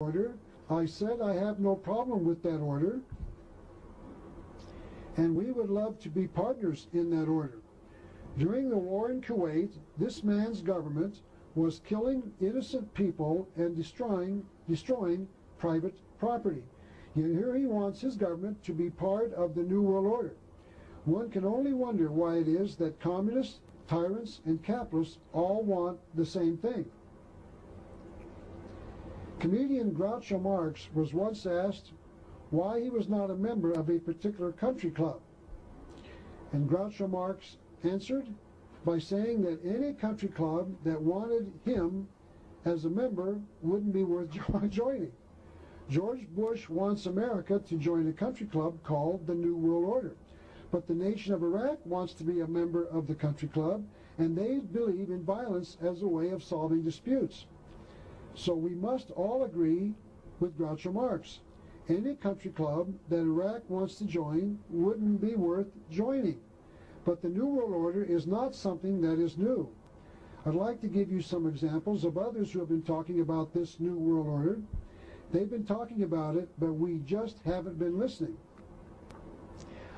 order. I said I have no problem with that order, and we would love to be partners in that order. During the war in Kuwait, this man's government was killing innocent people and destroying private property. Yet here he wants his government to be part of the New World Order. One can only wonder why it is that communists, tyrants, and capitalists all want the same thing. Comedian Groucho Marx was once asked why he was not a member of a particular country club. And Groucho Marx answered by saying that any country club that wanted him as a member wouldn't be worth joining. George Bush wants America to join a country club called the New World Order. But the nation of Iraq wants to be a member of the country club, and they believe in violence as a way of solving disputes. So we must all agree with Groucho Marx. Any country club that Iraq wants to join wouldn't be worth joining. But the New World Order is not something that is new. I'd like to give you some examples of others who have been talking about this New World Order. They've been talking about it, but we just haven't been listening.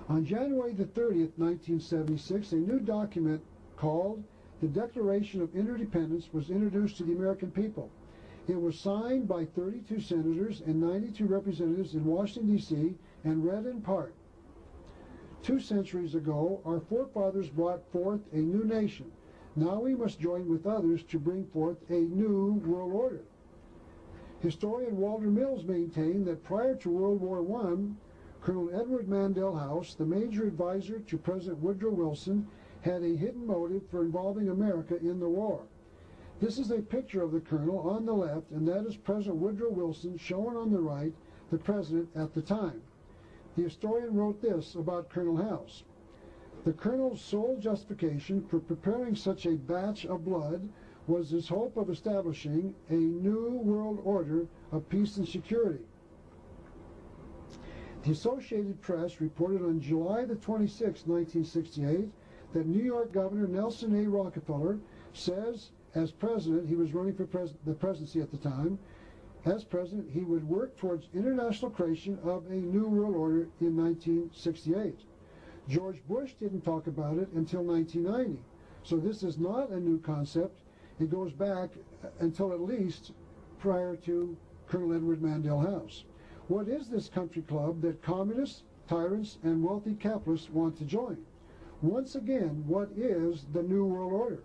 On January the 30th, 1976, a new document called the Declaration of Interdependence was introduced to the American people. It was signed by 32 senators and 92 representatives in Washington, D.C., and read in part. 2 centuries ago, our forefathers brought forth a new nation. Now we must join with others to bring forth a new world order. Historian Walter Mills maintained that prior to World War I, Colonel Edward Mandell House, the major advisor to President Woodrow Wilson, had a hidden motive for involving America in the war. This is a picture of the colonel on the left, and that is President Woodrow Wilson, shown on the right, the president at the time. The historian wrote this about Colonel House. The colonel's sole justification for preparing such a batch of blood was his hope of establishing a new world order of peace and security. The Associated Press reported on July the 26th, 1968, that New York Governor Nelson A. Rockefeller says, as president, he was running for the presidency at the time, as president, he would work towards international creation of a new world order in 1968. George Bush didn't talk about it until 1990. So this is not a new concept. It goes back until at least prior to Colonel Edward Mandell House. What is this country club that communists, tyrants, and wealthy capitalists want to join? Once again, what is the New World Order?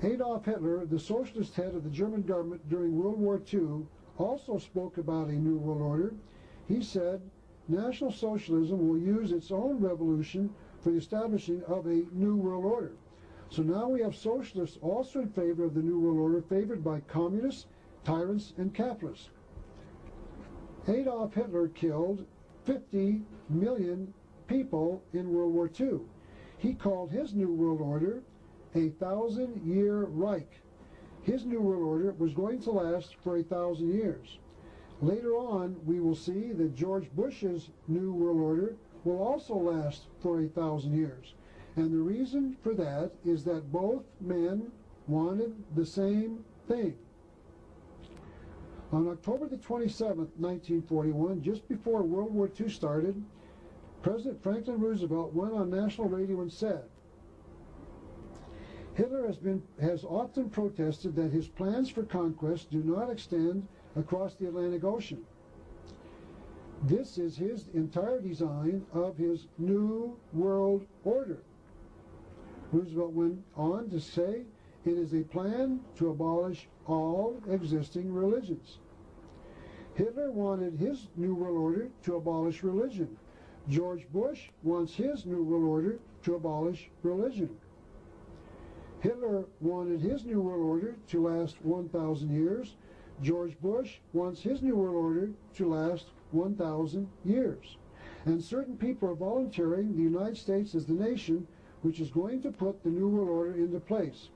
Adolf Hitler, the socialist head of the German government during World War II, also spoke about a New World Order. He said, National Socialism will use its own revolution for the establishing of a New World Order. So now we have socialists also in favor of the New World Order, favored by communists, tyrants, and capitalists. Adolf Hitler killed 50 million people in World War II. He called his New World Order a 1,000-year Reich. His New World Order was going to last for 1,000 years. Later on, we will see that George Bush's New World Order will also last for 1,000 years. And the reason for that is that both men wanted the same thing. On October the 27th, 1941, just before World War II started, President Franklin Roosevelt went on national radio and said, Hitler has often protested that his plans for conquest do not extend across the Atlantic Ocean. This is his entire design of his New World Order. Roosevelt went on to say, it is a plan to abolish all existing religions. Hitler wanted his New World Order to abolish religion. George Bush wants his New World Order to abolish religion. Hitler wanted his New World Order to last 1,000 years. George Bush wants his New World Order to last 1,000 years. And certain people are volunteering the United States as the nation which is going to put the New World Order into place.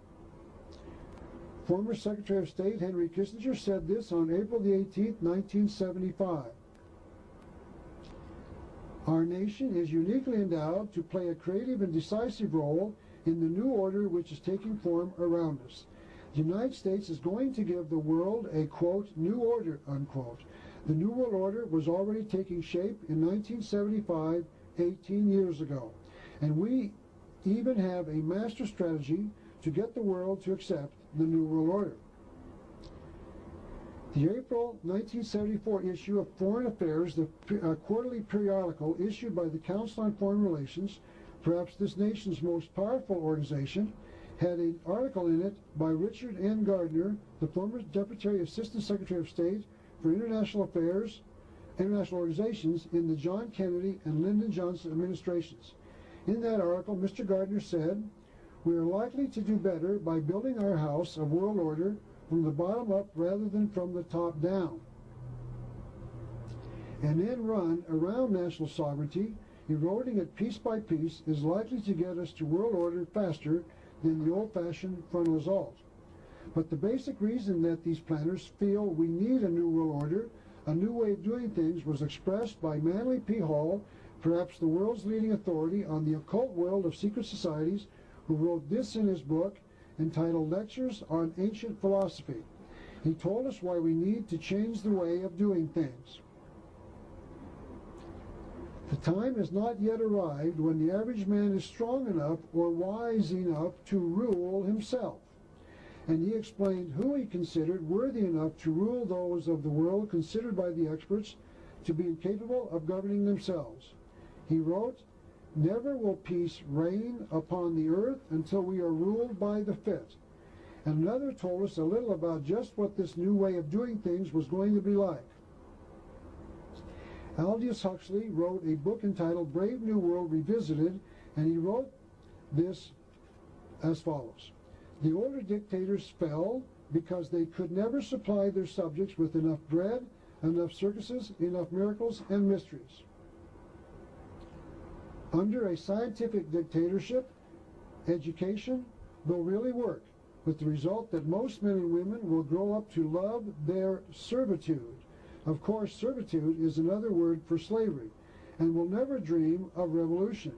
Former Secretary of State Henry Kissinger said this on April the 18th, 1975. Our nation is uniquely endowed to play a creative and decisive role in the new order which is taking form around us. The United States is going to give the world a, quote, new order, unquote. The New World Order was already taking shape in 1975, 18 years ago. And we even have a master strategy to get the world to accept the New World Order. The April 1974 issue of Foreign Affairs, the quarterly periodical issued by the Council on Foreign Relations, perhaps this nation's most powerful organization, had an article in it by Richard N. Gardner, the former Deputy Assistant Secretary of State for International Affairs, International Organizations in the John Kennedy and Lyndon Johnson administrations. In that article, Mr. Gardner said, "We are likely to do better by building our house of world order from the bottom up rather than from the top down. An end run around national sovereignty, eroding it piece by piece, is likely to get us to world order faster than the old-fashioned frontal assault. But the basic reason that these planners feel we need a new world order, a new way of doing things, was expressed by Manly P. Hall, perhaps the world's leading authority on the occult world of secret societies, who wrote this in his book entitled Lectures on Ancient Philosophy. He told us why we need to change the way of doing things. The time has not yet arrived when the average man is strong enough or wise enough to rule himself." And he explained who he considered worthy enough to rule those of the world considered by the experts to be incapable of governing themselves. He wrote, "Never will peace reign upon the earth until we are ruled by the fit." And another told us a little about just what this new way of doing things was going to be like. Aldous Huxley wrote a book entitled Brave New World Revisited, and he wrote this as follows. "The older dictators fell because they could never supply their subjects with enough bread, enough circuses, enough miracles and mysteries. Under a scientific dictatorship, education will really work, with the result that most men and women will grow up to love their servitude." Of course, servitude is another word for slavery, and will never dream of revolution.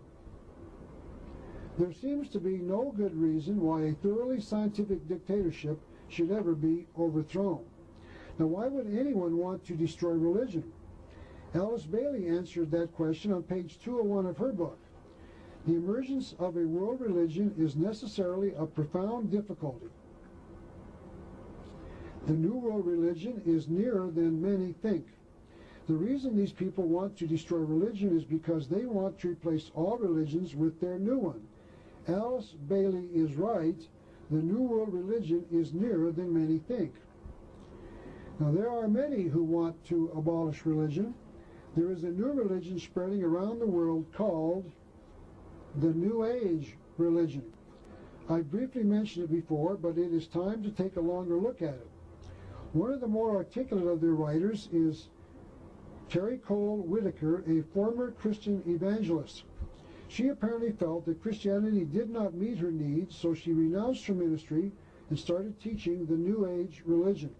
There seems to be no good reason why a thoroughly scientific dictatorship should ever be overthrown. Now, why would anyone want to destroy religion? Alice Bailey answered that question on page 201 of her book. "The emergence of a world religion is necessarily a profound difficulty. The New World religion is nearer than many think. The reason these people want to destroy religion is because they want to replace all religions with their new one. Alice Bailey is right. The New World religion is nearer than many think." Now, there are many who want to abolish religion. There is a new religion spreading around the world called the New Age religion. I briefly mentioned it before, but it is time to take a longer look at it. One of the more articulate of their writers is Terry Cole Whitaker, a former Christian evangelist. She apparently felt that Christianity did not meet her needs, so she renounced her ministry and started teaching the New Age religion.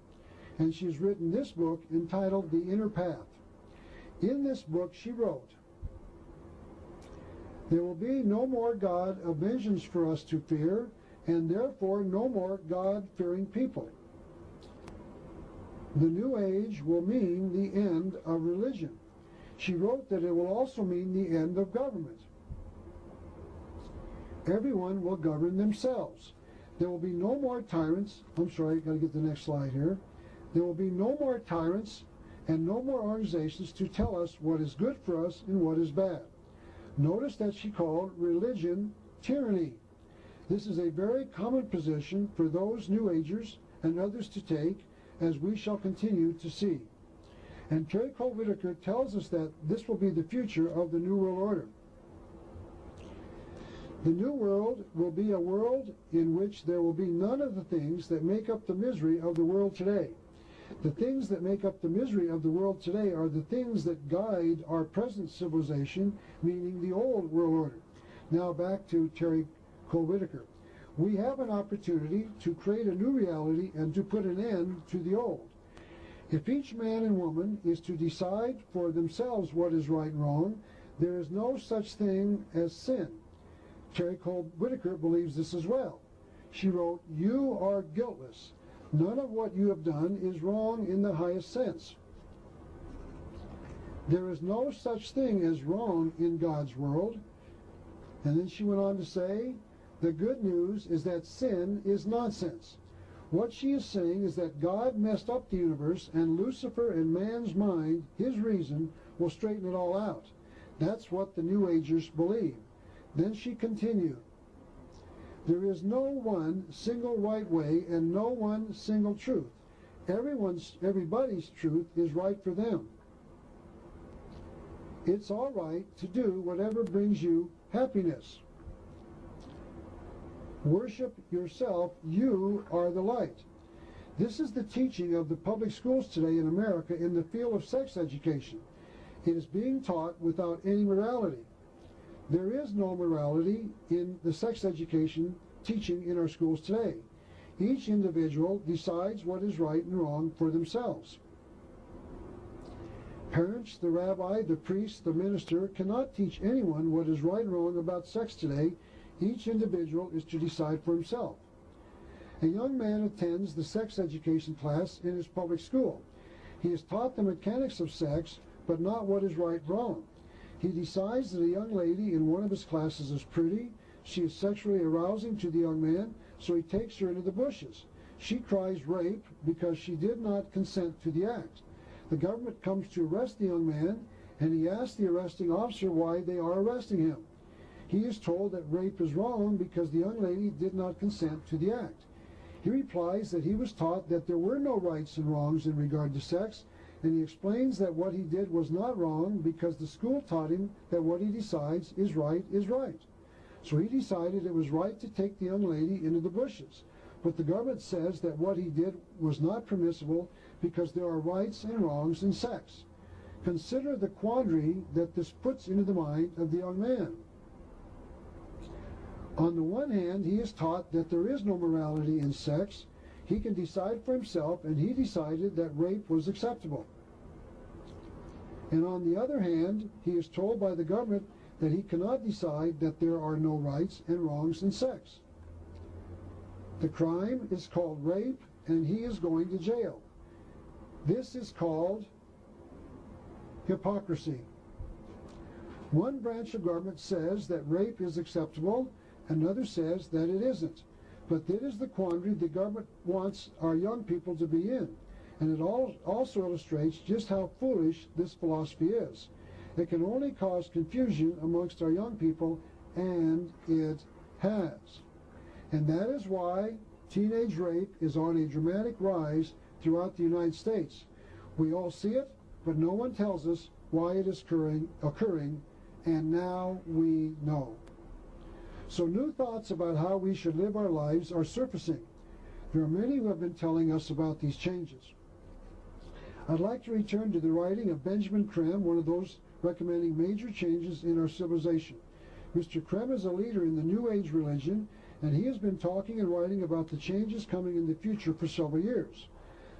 And she has written this book entitled The Inner Path. In this book she wrote, "There will be no more God of vengeance for us to fear, and therefore no more God-fearing people. The New Age will mean the end of religion." She wrote that it will also mean the end of government. "Everyone will govern themselves. There will be no more tyrants." I'm sorry, got to get the next slide here. "There will be no more tyrants and no more organizations to tell us what is good for us and what is bad." Notice that she called religion tyranny. This is a very common position for those New Agers and others to take, as we shall continue to see. And Terry Cole Whitaker tells us that this will be the future of the New World Order. The New World will be a world in which there will be none of the things that make up the misery of the world today. The things that make up the misery of the world today are the things that guide our present civilization, meaning the old world order. Now back to Terry Cole Whitaker. "We have an opportunity to create a new reality and to put an end to the old. If each man and woman is to decide for themselves what is right and wrong, there is no such thing as sin." Terry Cole Whitaker believes this as well. She wrote, "You are guiltless. None of what you have done is wrong in the highest sense. There is no such thing as wrong in God's world." And then she went on to say, "The good news is that sin is nonsense." What she is saying is that God messed up the universe, and Lucifer in man's mind, his reason, will straighten it all out. That's what the New Agers believe. Then she continued, "There is no one single right way and no one single truth. Everybody's truth is right for them. It's all right to do whatever brings you happiness. Worship yourself. You are the light." This is the teaching of the public schools today in America in the field of sex education. It is being taught without any morality. There is no morality in the sex education teaching in our schools today. Each individual decides what is right and wrong for themselves. Parents, the rabbi, the priest, the minister cannot teach anyone what is right and wrong about sex today. Each individual is to decide for himself. A young man attends the sex education class in his public school. He is taught the mechanics of sex, but not what is right and wrong. He decides that a young lady in one of his classes is pretty. She is sexually arousing to the young man, so he takes her into the bushes. She cries rape because she did not consent to the act. The government comes to arrest the young man, and he asks the arresting officer why they are arresting him. He is told that rape is wrong because the young lady did not consent to the act. He replies that he was taught that there were no rights and wrongs in regard to sex, and he explains that what he did was not wrong because the school taught him that what he decides is right is right. So he decided it was right to take the young lady into the bushes. But the government says that what he did was not permissible because there are rights and wrongs in sex. Consider the quandary that this puts into the mind of the young man. On the one hand, he is taught that there is no morality in sex. He can decide for himself, and he decided that rape was acceptable. And on the other hand, he is told by the government that he cannot decide that there are no rights and wrongs in sex. The crime is called rape, and he is going to jail. This is called hypocrisy. One branch of government says that rape is acceptable, another says that it isn't. But that is the quandary the government wants our young people to be in. And it also illustrates just how foolish this philosophy is. It can only cause confusion amongst our young people, and it has. And that is why teenage rape is on a dramatic rise throughout the United States. We all see it, but no one tells us why it is occurring, and now we know. So new thoughts about how we should live our lives are surfacing. There are many who have been telling us about these changes. I'd like to return to the writing of Benjamin Creme, one of those recommending major changes in our civilization. Mr. Creme is a leader in the New Age religion, and he has been talking and writing about the changes coming in the future for several years.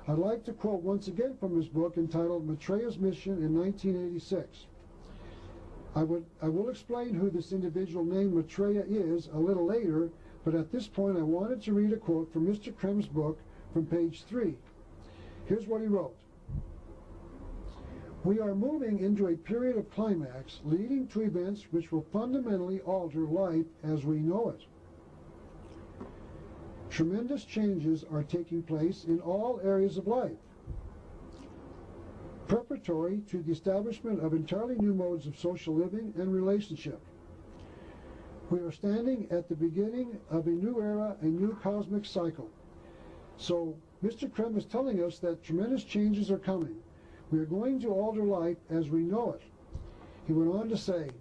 I'd like to quote once again from his book entitled Maitreya's Mission in 1986. I will explain who this individual named Maitreya is a little later, but at this point I wanted to read a quote from Mr. Creme's book from page 3. Here's what he wrote. "We are moving into a period of climax leading to events which will fundamentally alter life as we know it. Tremendous changes are taking place in all areas of life, preparatory to the establishment of entirely new modes of social living and relationship. We are standing at the beginning of a new era, a new cosmic cycle." So Mr. Creme is telling us that tremendous changes are coming. We are going to alter life as we know it. He went on to say,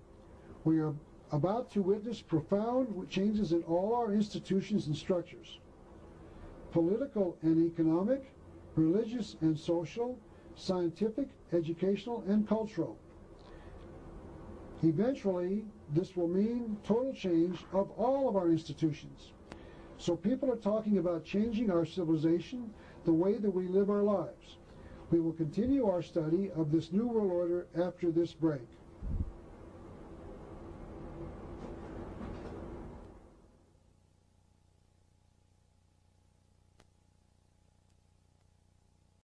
"We are about to witness profound changes in all our institutions and structures, political and economic, religious and social, scientific, educational, and cultural. Eventually, this will mean total change of all of our institutions. So people are talking about changing our civilization, the way that we live our lives. We will continue our study of this new world order after this break."